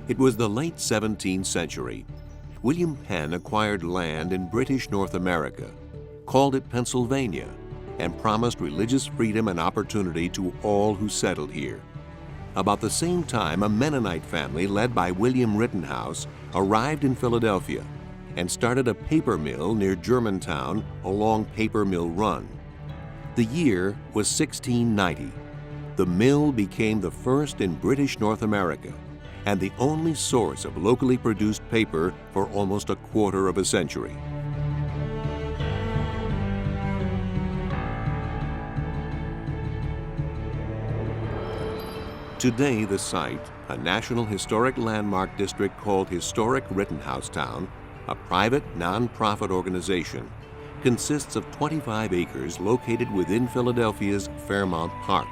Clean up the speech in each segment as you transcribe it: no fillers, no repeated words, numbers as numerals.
It was the late 17th century. William Penn acquired land in British North America, called it Pennsylvania, and promised religious freedom and opportunity to all who settled here. About the same time, a Mennonite family led by William Rittenhouse arrived in Philadelphia and started a paper mill near Germantown along Paper Mill Run. The year was 1690. The mill became the first in British North America and the only source of locally produced paper for almost a quarter of a century. Today, the site, a National Historic Landmark District called Historic Rittenhouse Town, a private, non-profit organization, consists of 25 acres located within Philadelphia's Fairmount Park.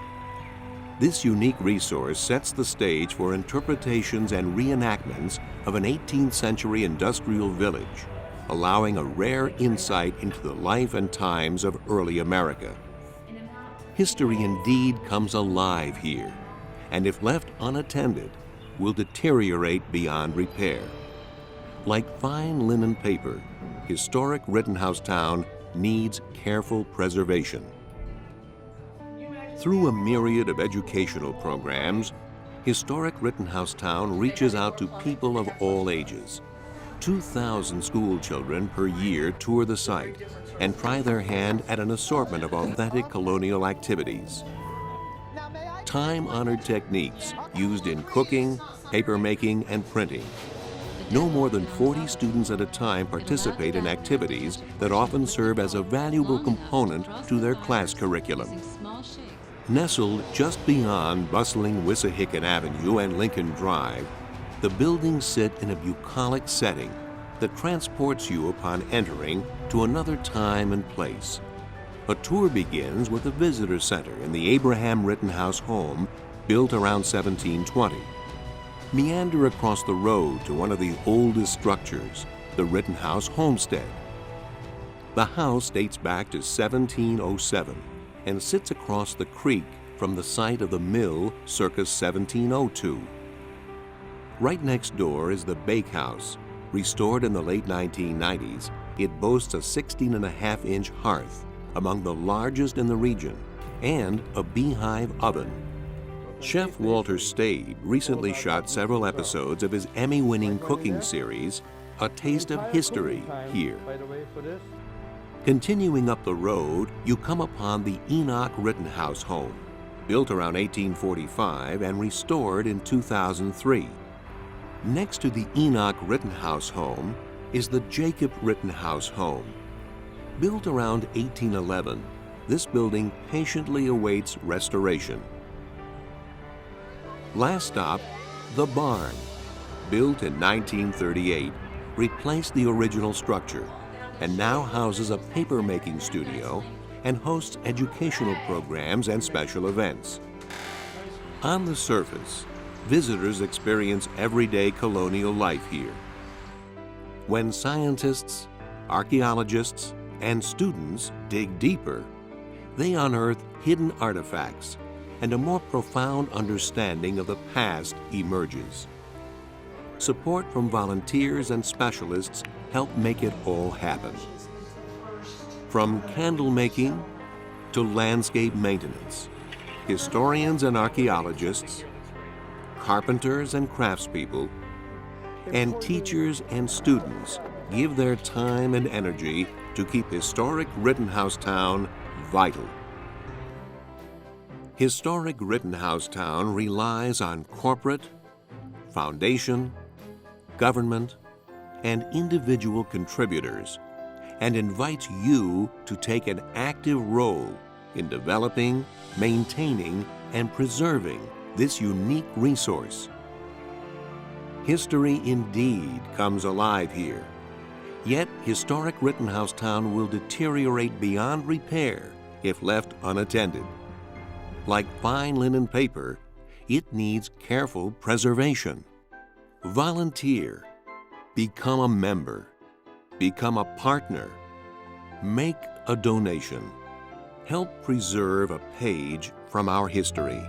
This unique resource sets the stage for interpretations and reenactments of an 18th century industrial village, allowing a rare insight into the life and times of early America. History indeed comes alive here, and if left unattended, will deteriorate beyond repair. Like fine linen paper, historic Rittenhouse Town needs careful preservation. Through a myriad of educational programs, historic Rittenhouse Town reaches out to people of all ages. 2,000 school children per year tour the site and try their hand at an assortment of authentic colonial activities. Time-honored techniques used in cooking, papermaking, and printing. No more than 40 students at a time participate in activities that often serve as a valuable component to their class curriculum. Nestled just beyond bustling Wissahickon Avenue and Lincoln Drive, the buildings sit in a bucolic setting that transports you upon entering to another time and place. A tour begins with a visitor center in the Abraham Rittenhouse home, built around 1720. Meander across the road to one of the oldest structures, the Rittenhouse Homestead. The house dates back to 1707 and sits across the creek from the site of the mill circa 1702. Right next door is the Bakehouse. Restored in the late 1990s, it boasts a 16.5-inch hearth, among the largest in the region, and a beehive oven. Chef Walter Stabe recently shot several episodes of his Emmy-winning cooking series, A Taste of History, here. Continuing up the road, you come upon the Enoch Rittenhouse home, built around 1845 and restored in 2003. Next to the Enoch Rittenhouse home is the Jacob Rittenhouse home. Built around 1811, this building patiently awaits restoration. Last stop, the barn. Built in 1938, replaced the original structure and now houses a paper-making studio and hosts educational programs and special events. On the surface, visitors experience everyday colonial life here. When scientists, archaeologists, and students dig deeper, they unearth hidden artifacts, and a more profound understanding of the past emerges. Support from volunteers and specialists help make it all happen. From candle making to landscape maintenance, historians and archaeologists, carpenters and craftspeople, and teachers and students give their time and energy to keep historic Rittenhouse Town vital. Historic Rittenhouse Town relies on corporate, foundation, government, and individual contributors, and invites you to take an active role in developing, maintaining, and preserving this unique resource. History indeed comes alive here. Yet, historic Rittenhouse Town will deteriorate beyond repair if left unattended. Like fine linen paper, it needs careful preservation. Volunteer. Become a member. Become a partner. Make a donation. Help preserve a page from our history.